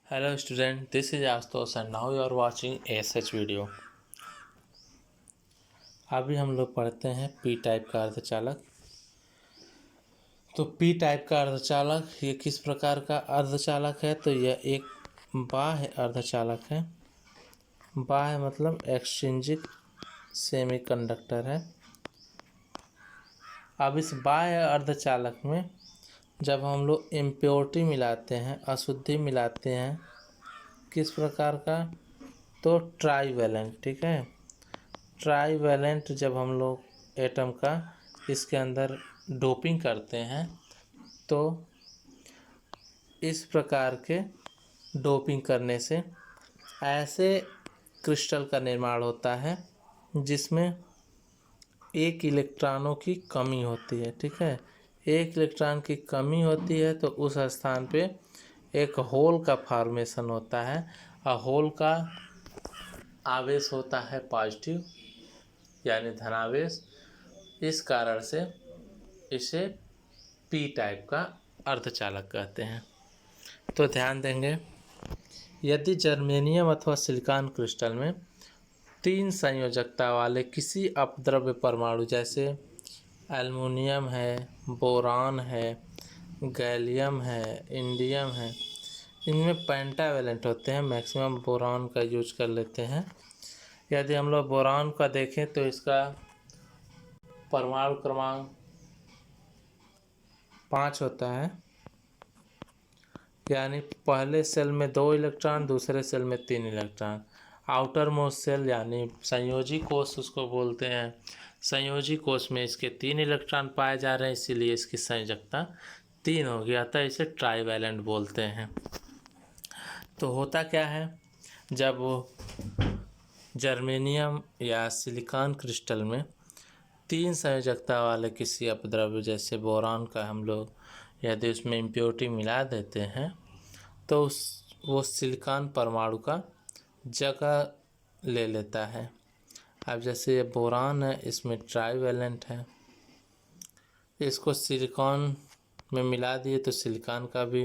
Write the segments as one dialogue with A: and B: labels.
A: Hello student, this is Astos and now you are watching ASH video। अभी हम लोग पढ़ते हैं पी टाइप का अर्धचालक। तो पी टाइप का अर्धचालक ये किस प्रकार का अर्धचालक है? तो यह एक बाह्य अर्धचालक है। बाह्य मतलब एक्सट्रिंसिक सेमीकंडक्टर है। अब इस बाह्य अर्धचालक में जब हम लोग इम्प्योरिटी मिलाते हैं, अशुद्धि मिलाते हैं, किस प्रकार का? तो ट्राईवैलेंट, ठीक है। ट्राईवैलेंट जब हम लोग एटम का इसके अंदर डोपिंग करते हैं तो इस प्रकार के डोपिंग करने से ऐसे क्रिस्टल का निर्माण होता है जिसमें एक इलेक्ट्रॉनों की कमी होती है, ठीक है। एक इलेक्ट्रॉन की कमी होती है तो उस स्थान पे एक होल का फॉर्मेशन होता है और होल का आवेश होता है पॉजिटिव यानी धनावेश। इस कारण से इसे पी टाइप का अर्धचालक कहते हैं। तो ध्यान देंगे, यदि जर्मेनियम अथवा सिलिकॉन क्रिस्टल में 3 संयोजकता वाले किसी अपद्रव्य परमाणु जैसे एल्युमिनियम है, बोरान है, गैलियम है, इंडियम है, इनमें पेंटावैलेंट होते हैं। मैक्सिमम बोरान का यूज कर लेते हैं। यदि हम लोग बोरान का देखें तो इसका परमाणु क्रमांक 5 होता है, यानी पहले सेल में 2 इलेक्ट्रॉन, दूसरे सेल में 3 इलेक्ट्रॉन। आउटर मोस्ट सेल यानी संयोजी कोष उसको बोलते हैं। संयोजी कोष में इसके 3 इलेक्ट्रॉन पाए जा रहे हैं, इसीलिए इसकी संयोजकता 3 हो गया, अतः इसे ट्राईवैलेंट बोलते हैं। तो होता क्या है, जब जर्मेनियम या सिलिकॉन क्रिस्टल में 3 संयोजकता वाले किसी अपद्रव्य जैसे बोरान का हम लोग यदि उसमें इम्प्योरिटी मिला देते हैं तो वो सिलिकॉन परमाणु का जगह ले लेता है। अब जैसे ये बोरान है, इसमें ट्राईवैलेंट है, इसको सिलिकॉन में मिला दिए तो सिलिकॉन का भी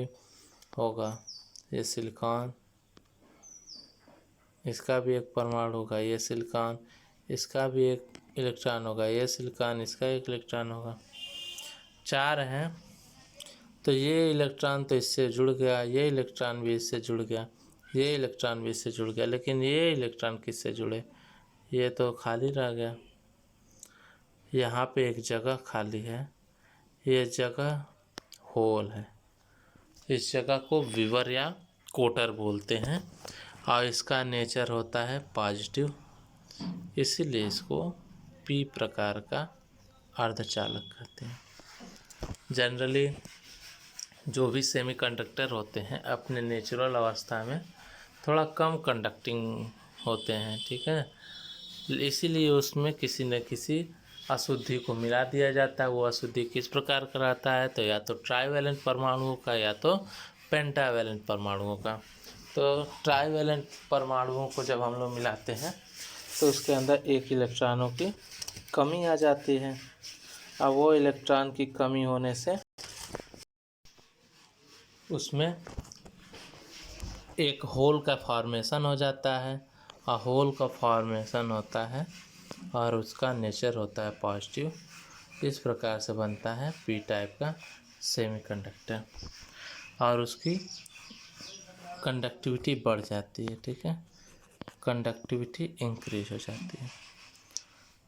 A: होगा। ये सिलिकॉन, इसका भी एक परमाणु होगा। ये सिलिकॉन, इसका भी एक इलेक्ट्रॉन होगा। ये सिलिकॉन, इसका एक इलेक्ट्रॉन होगा। 4 हैं तो ये इलेक्ट्रॉन तो इससे जुड़ गया, ये इलेक्ट्रॉन भी इससे जुड़ गया, ये इलेक्ट्रॉन भी इससे जुड़ गया, लेकिन ये इलेक्ट्रॉन किससे जुड़े? ये तो खाली रह गया। यहाँ पे एक जगह खाली है, ये जगह होल है। इस जगह को विवर या कोटर बोलते हैं और इसका नेचर होता है पॉजिटिव, इसीलिए इसको पी प्रकार का अर्धचालक कहते हैं। जनरली जो भी सेमीकंडक्टर होते हैं अपने नेचुरल अवस्था में थोड़ा कम कंडक्टिंग होते हैं, ठीक है। इसीलिए उसमें किसी न किसी अशुद्धि को मिला दिया जाता है। वो अशुद्धि किस प्रकार का रहता है? तो या तो ट्राईवैलेंट परमाणुओं का या तो पेंटावैलेंट परमाणुओं का। तो ट्राईवैलेंट परमाणुओं को जब हम लोग मिलाते हैं तो उसके अंदर एक इलेक्ट्रॉनों की कमी आ जाती है। अब वो इलेक्ट्रॉन की कमी होने से उसमें एक होल का फॉर्मेशन हो जाता है और होल का फॉर्मेशन होता है और उसका नेचर होता है पॉजिटिव। इस प्रकार से बनता है पी टाइप का सेमीकंडक्टर और उसकी कंडक्टिविटी बढ़ जाती है, ठीक है। कंडक्टिविटी इंक्रीज हो जाती है।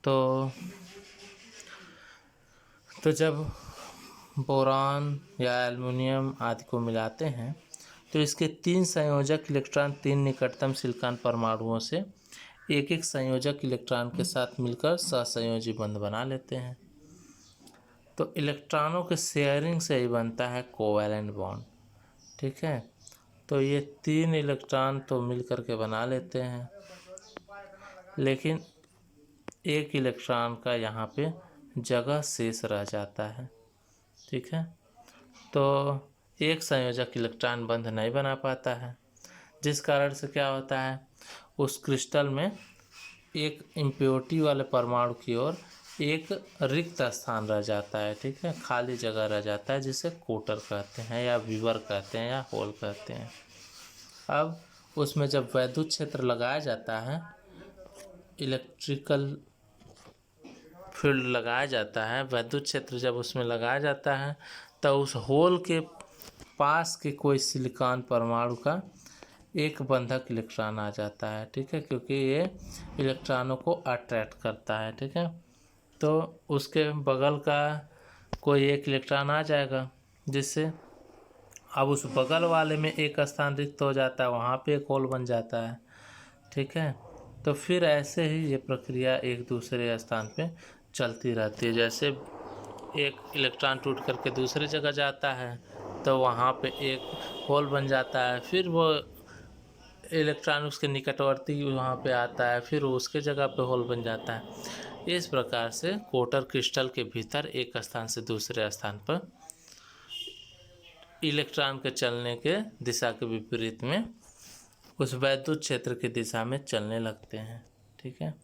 A: तो जब बोरान या एल्युमिनियम आदि को मिलाते हैं तो इसके 3 संयोजक इलेक्ट्रॉन 3 निकटतम सिलिकॉन परमाणुओं से एक एक संयोजक इलेक्ट्रॉन के साथ मिलकर सहसंयोजी बंध बना लेते हैं। तो इलेक्ट्रॉनों के शेयरिंग से ही बनता है कोवैलेंट बॉन्ड, ठीक है। तो ये 3 इलेक्ट्रॉन तो मिल कर के बना लेते हैं, लेकिन एक इलेक्ट्रॉन का यहाँ पे जगह शेष रह जाता है, ठीक है। तो एक संयोजक इलेक्ट्रॉन बंध नहीं बना पाता है, जिस कारण से क्या होता है, उस क्रिस्टल में एक इम्प्योरिटी वाले परमाणु की ओर एक रिक्त स्थान रह जाता है, ठीक है। खाली जगह रह जाता है जिसे कोटर कहते हैं या विवर कहते हैं या होल कहते हैं। अब उसमें जब वैद्युत क्षेत्र लगाया जाता है, इलेक्ट्रिकल फील्ड लगाया जाता है, वैद्युत क्षेत्र जब उसमें लगाया जाता है तो उस होल के पास के कोई सिलिकॉन परमाणु का एक बंधक इलेक्ट्रॉन आ जाता है, ठीक है, क्योंकि ये इलेक्ट्रॉनों को अट्रैक्ट करता है, ठीक है। तो उसके बगल का कोई एक इलेक्ट्रॉन आ जाएगा, जिससे अब उस बगल वाले में एक स्थान रिक्त हो जाता है, वहाँ पे एक होल बन जाता है, ठीक है। तो फिर ऐसे ही ये प्रक्रिया एक दूसरे स्थान पे चलती रहती है। जैसे एक इलेक्ट्रॉन टूट करके दूसरी जगह जाता है तो वहाँ पे एक होल बन जाता है, फिर वो इलेक्ट्रॉन उसके निकटवर्ती वहाँ पे आता है, फिर उसके जगह पे होल बन जाता है। इस प्रकार से कोटर क्रिस्टल के भीतर एक स्थान से दूसरे स्थान पर इलेक्ट्रॉन के चलने के दिशा के विपरीत में उस वैद्युत क्षेत्र की दिशा में चलने लगते हैं, ठीक है।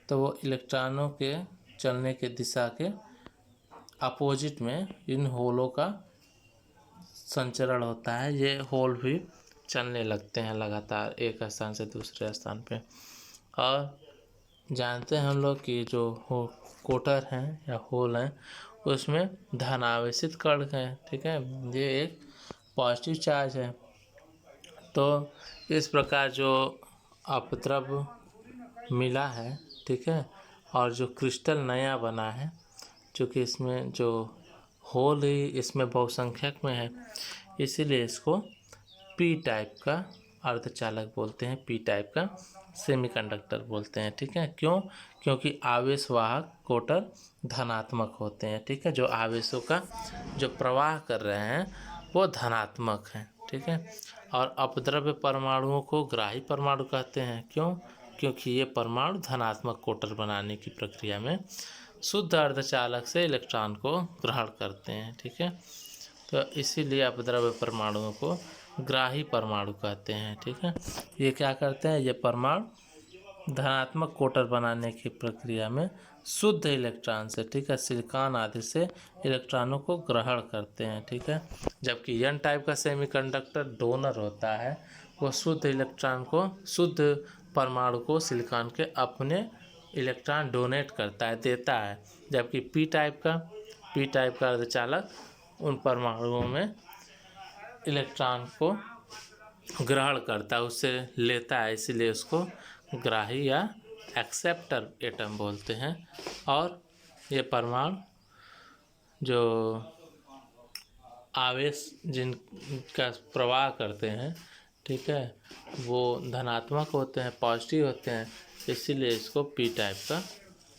A: तो वो इलेक्ट्रॉनों के चलने के दिशा के अपोजिट में इन होलों का संचरण होता है। ये होल भी चलने लगते हैं लगातार एक स्थान से दूसरे स्थान पे। और जानते हैं हम लोग कि जो कोटर हैं या होल हैं उसमें धनावेशित कण हैं, ठीक है, ये एक पॉजिटिव चार्ज है। तो इस प्रकार जो अपद्रव मिला है, ठीक है, और जो क्रिस्टल नया बना है, चूँकि इसमें जो होल ही इसमें बहुसंख्यक में है, इसीलिए इसको पी टाइप का अर्धचालक बोलते हैं, पी टाइप का सेमीकंडक्टर बोलते हैं, ठीक है। क्यों? क्योंकि आवेशवाहक कोटर धनात्मक होते हैं, ठीक है। जो आवेशों का जो प्रवाह कर रहे हैं वो धनात्मक हैं, ठीक है। और अपद्रव्य परमाणुओं को ग्राही परमाणु कहते हैं। क्यों? क्योंकि ये परमाणु धनात्मक कोटर बनाने की प्रक्रिया में शुद्ध अर्धचालक से इलेक्ट्रॉन को ग्रहण करते हैं, ठीक है। तो इसीलिए अपद्रव्य परमाणुओं को ग्राही परमाणु कहते हैं, ठीक है। ये क्या करते हैं? ये परमाणु धनात्मक कोटर बनाने की प्रक्रिया में शुद्ध इलेक्ट्रॉन से, ठीक है, सिलिकॉन आदि से इलेक्ट्रॉनों को ग्रहण करते हैं, ठीक है। जबकि एन टाइप का सेमीकंडक्टर डोनर होता है, वो शुद्ध इलेक्ट्रॉन को, शुद्ध परमाणु को सिलिकॉन के अपने इलेक्ट्रॉन डोनेट करता है, देता है। जबकि पी टाइप का अर्धचालक उन परमाणुओं में इलेक्ट्रॉन को ग्रहण करता है, उससे लेता है, इसीलिए उसको ग्राही या एक्सेप्टर एटम बोलते हैं। और ये परमाणु जो आवेश जिनका प्रवाह करते हैं, ठीक है, वो धनात्मक होते हैं, पॉजिटिव होते हैं, इसीलिए इसको पी टाइप का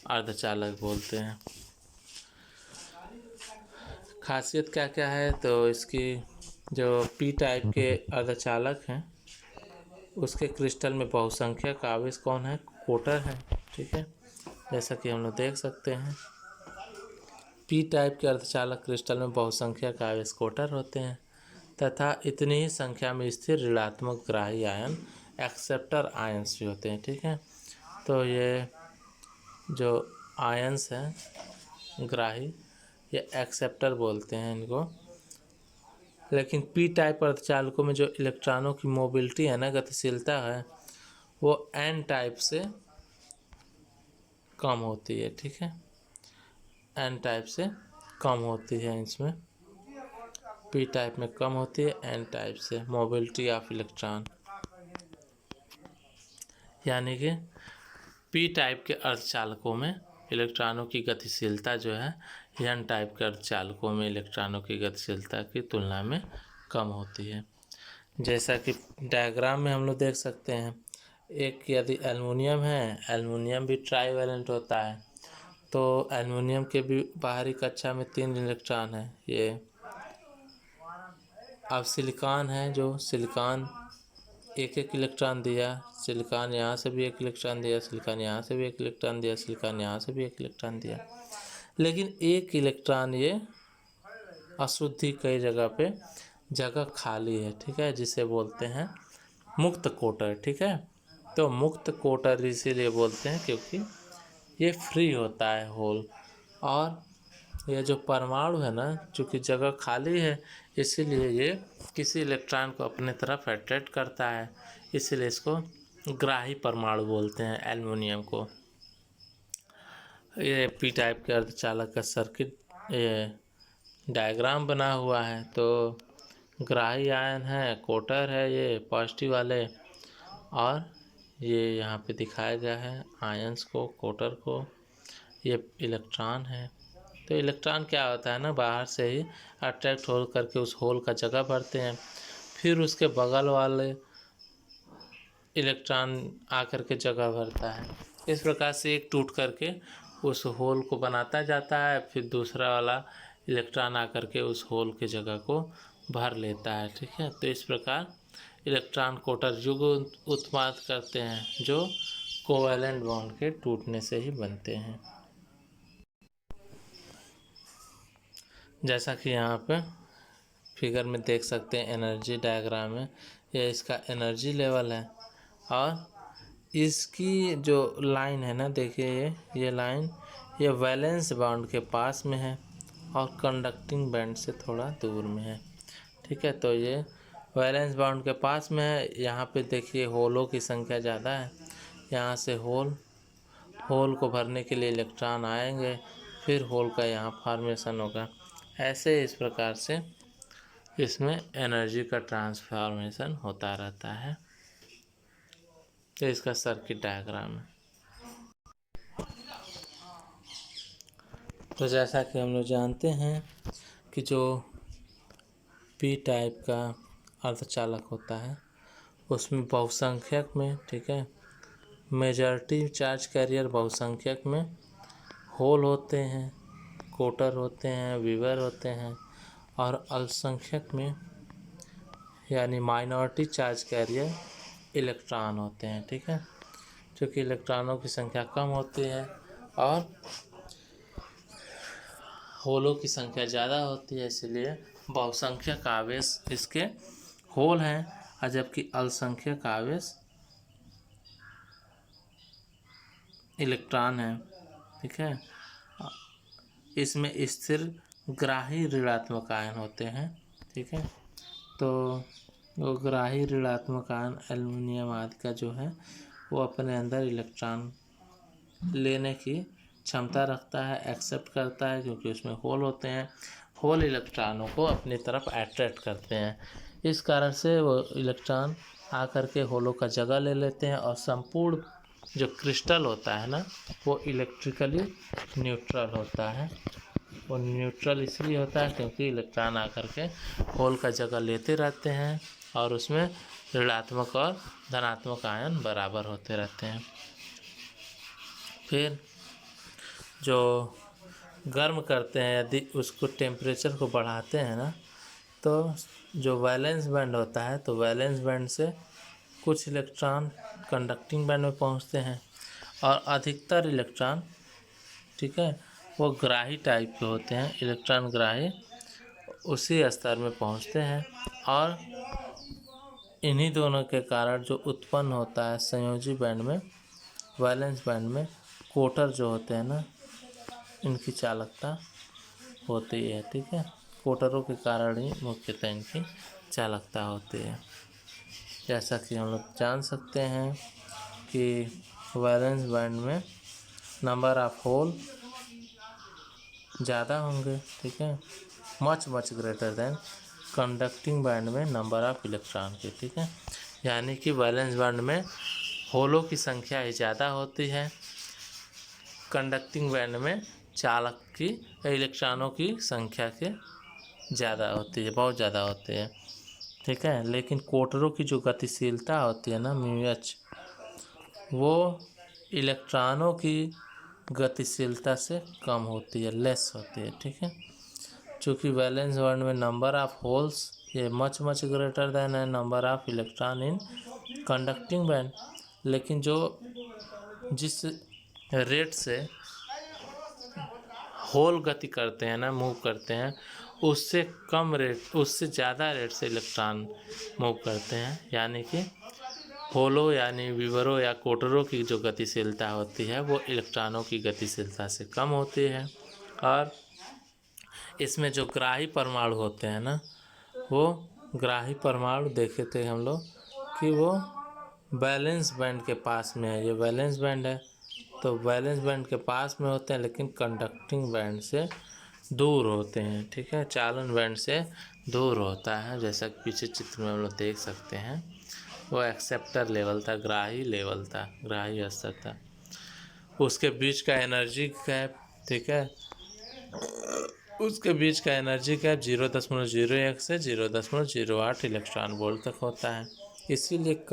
A: अर्धचालक बोलते हैं। खासियत क्या क्या है? तो इसकी जो पी टाइप के अर्धचालक हैं उसके क्रिस्टल में बहुसंख्यक आवेश कौन है? कोटर है, ठीक है, जैसा कि हम लोग देख सकते हैं। पी टाइप के अर्धचालक क्रिस्टल में बहुसंख्यक आवेश कोटर होते हैं तथा इतनी ही संख्या में स्थिर ऋणात्मक ग्राही आयन एक्सेप्टर आयंस भी होते हैं, ठीक है। तो ये जो आयंस हैं ग्राही, ये एक्सेप्टर बोलते हैं इनको। लेकिन पी टाइप अर्धचालकों में जो इलेक्ट्रॉनों की मोबिलिटी है ना, गतिशीलता है, वो एन टाइप से कम होती है, ठीक है, एन टाइप से कम होती है। इसमें पी टाइप में कम होती है एन टाइप से मोबिलिटी ऑफ इलेक्ट्रॉन। यानी कि पी टाइप के अर्धचालकों में इलेक्ट्रॉनों की गतिशीलता जो है एन टाइप के अर्धचालकों में इलेक्ट्रॉनों की गतिशीलता की तुलना में कम होती है। जैसा कि डायग्राम में हम लोग देख सकते हैं, एक यदि एल्युमिनियम है, एल्युमिनियम भी ट्राईवैलेंट होता है, तो एल्युमिनियम के भी बाहरी कक्षा में 3 इलेक्ट्रॉन है। ये अब सिलिकॉन है, जो सिलिकॉन एक एक इलेक्ट्रॉन दिया, सिलिकॉन यहाँ से भी एक इलेक्ट्रॉन दिया, सिलिकॉन यहाँ से भी एक इलेक्ट्रॉन दिया, सिलिकॉन यहाँ से भी एक इलेक्ट्रॉन दिया, लेकिन एक इलेक्ट्रॉन ये अशुद्धि कई जगह पे जगह खाली है, ठीक है, जिसे बोलते हैं मुक्त कोटर, ठीक है। तो मुक्त कोटर इसीलिए बोलते हैं क्योंकि ये फ्री होता है होल, और यह जो परमाणु है ना, चूँकि जगह खाली है इसीलिए ये किसी इलेक्ट्रॉन को अपने तरफ अट्रैक्ट करता है, इसीलिए इसको ग्राही परमाणु बोलते हैं एल्युमिनियम को। ये पी टाइप के अर्धचालक का सर्किट ये डायग्राम बना हुआ है। तो ग्राही आयन है, कोटर है ये पॉजिटिव वाले, और ये यहाँ पे दिखाया गया है आयंस को, कोटर को, ये इलेक्ट्रॉन है। तो इलेक्ट्रॉन क्या होता है ना, बाहर से ही अट्रैक्ट हो करके उस होल का जगह भरते हैं, फिर उसके बगल वाले इलेक्ट्रॉन आकर के जगह भरता है। इस प्रकार से एक टूट करके उस होल को बनाता जाता है, फिर दूसरा वाला इलेक्ट्रॉन आकर के उस होल के जगह को भर लेता है। ठीक है, तो इस प्रकार इलेक्ट्रॉन कोटर युग उत्पाद करते हैं जो कोवैलेंट बॉन्ड के टूटने से ही बनते हैं। जैसा कि यहाँ पे फिगर में देख सकते हैं एनर्जी डायग्राम में, ये इसका एनर्जी लेवल है, और इसकी जो लाइन है ना, देखिए ये लाइन ये वैलेंस बाउंड के पास में है और कंडक्टिंग बैंड से थोड़ा दूर में है। ठीक है, तो ये वैलेंस बाउंड के पास में है। यहाँ पे देखिए होलों की संख्या ज़्यादा है, यहाँ से होल को भरने के लिए इलेक्ट्रॉन आएंगे, फिर होल का यहाँ फॉर्मेशन होगा। ऐसे इस प्रकार से इसमें एनर्जी का ट्रांसफॉर्मेशन होता रहता है। तो इसका सर्किट डायग्राम है। तो जैसा कि हम लोग जानते हैं कि जो पी टाइप का अर्धचालक होता है उसमें बहुसंख्यक में, ठीक है, मेजॉरिटी चार्ज कैरियर बहुसंख्यक में होल होते हैं, कोटर होते हैं, वीवर होते हैं, और अल्पसंख्यक में यानी माइनॉरिटी चार्ज कैरियर इलेक्ट्रॉन होते हैं। ठीक है, क्योंकि इलेक्ट्रॉनों की संख्या कम होती है और होलों की संख्या ज़्यादा होती है, इसलिए बहुसंख्यक आवेश इसके होल हैं, और जबकि अल्पसंख्यक आवेश इलेक्ट्रॉन है। ठीक है, इसमें स्थिर ग्राही ऋणात्मक आयन होते हैं। ठीक है, तो वो ग्राही ऋणात्मक आयन एल्युमिनियम आदि का जो है वो अपने अंदर इलेक्ट्रॉन लेने की क्षमता रखता है, एक्सेप्ट करता है, क्योंकि उसमें होल होते हैं। होल इलेक्ट्रॉनों को अपनी तरफ अट्रैक्ट करते हैं, इस कारण से वो इलेक्ट्रॉन आकर के होलों का जगह ले लेते हैं, और संपूर्ण जो क्रिस्टल होता है ना वो इलेक्ट्रिकली न्यूट्रल होता है। वो न्यूट्रल इसलिए होता है क्योंकि इलेक्ट्रॉन आकर के होल का जगह लेते रहते हैं और उसमें ऋणात्मक और धनात्मक आयन बराबर होते रहते हैं। फिर जो गर्म करते हैं, यदि उसको टेम्परेचर को बढ़ाते हैं ना, तो जो वैलेंस बैंड होता है, तो वैलेंस बैंड से कुछ इलेक्ट्रॉन कंडक्टिंग बैंड में पहुंचते हैं, और अधिकतर इलेक्ट्रॉन, ठीक है, वो ग्राही टाइप के होते हैं, इलेक्ट्रॉन ग्राही उसी स्तर में पहुंचते हैं। और इन्हीं दोनों के कारण जो उत्पन्न होता है संयोजी बैंड में, वैलेंस बैंड में कोटर जो होते हैं ना, इनकी चालकता होती है। ठीक है, कोटरों के कारण ही मुख्यतः इनकी चालकता होती है। जैसा कि हम लोग जान सकते हैं कि वैलेंस बैंड में नंबर ऑफ होल ज़्यादा होंगे। ठीक है, much greater than conducting band में नंबर ऑफ इलेक्ट्रॉन के। ठीक है, यानी कि वैलेंस बैंड में होलों की संख्या ही ज़्यादा होती है, कंडक्टिंग बैंड में चालक की इलेक्ट्रॉनों की संख्या के ज़्यादा होती है, बहुत ज़्यादा होती है। ठीक है, लेकिन कोटरों की जो गतिशीलता होती है ना म्यूएच, वो इलेक्ट्रॉनों की गतिशीलता से कम होती है, लेस होती है। ठीक है, चूँकि वैलेंस बैंड में नंबर ऑफ होल्स ये मच ग्रेटर देन है number of electron in conducting band, लेकिन जो जिस रेट से होल गति करते हैं ना, मूव करते हैं, उससे कम रेट, उससे ज़्यादा रेट से इलेक्ट्रॉन मूव करते हैं। यानी कि होलो यानी विवरों या कोटरों की जो गतिशीलता होती है वो इलेक्ट्रॉनों की गतिशीलता से कम होती है, और इसमें जो ग्राही परमाणु होते हैं ना, वो ग्राही परमाणु देखे थे हम लोग कि वो वैलेंस बैंड के पास में है। ये वैलेंस बैंड है, तो वैलेंस बैंड के पास में होते हैं लेकिन कंडक्टिंग बैंड से दूर होते हैं। ठीक है, चालन बैंड से दूर होता है, जैसा कि पीछे चित्र में हम लोग देख सकते हैं। वो एक्सेप्टर लेवल था, ग्राही लेवल था, ग्राही स्तर था। उसके बीच का एनर्जी गैप, ठीक है, उसके बीच का एनर्जी गैप 0.01 से 0.08 इलेक्ट्रॉन वोल्ट तक होता है। इसीलिए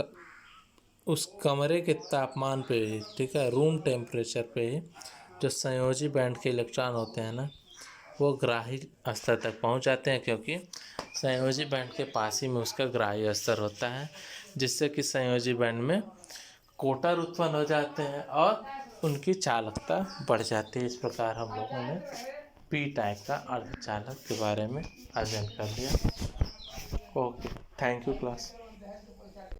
A: उस कमरे के तापमान पे ही, ठीक है, रूम टेम्परेचर पे ही जो संयोजी बैंड के इलेक्ट्रॉन होते हैं ना, वो ग्राही स्तर तक पहुंच जाते हैं, क्योंकि संयोजी बैंड के पास ही में उसका ग्राही स्तर होता है, जिससे कि संयोजी बैंड में कोटर उत्पन्न हो जाते हैं और उनकी चालकता बढ़ जाती है। इस प्रकार हम लोगों ने पी टाइप का अर्धचालक के बारे में अध्ययन कर लिया। Okay, thank you class.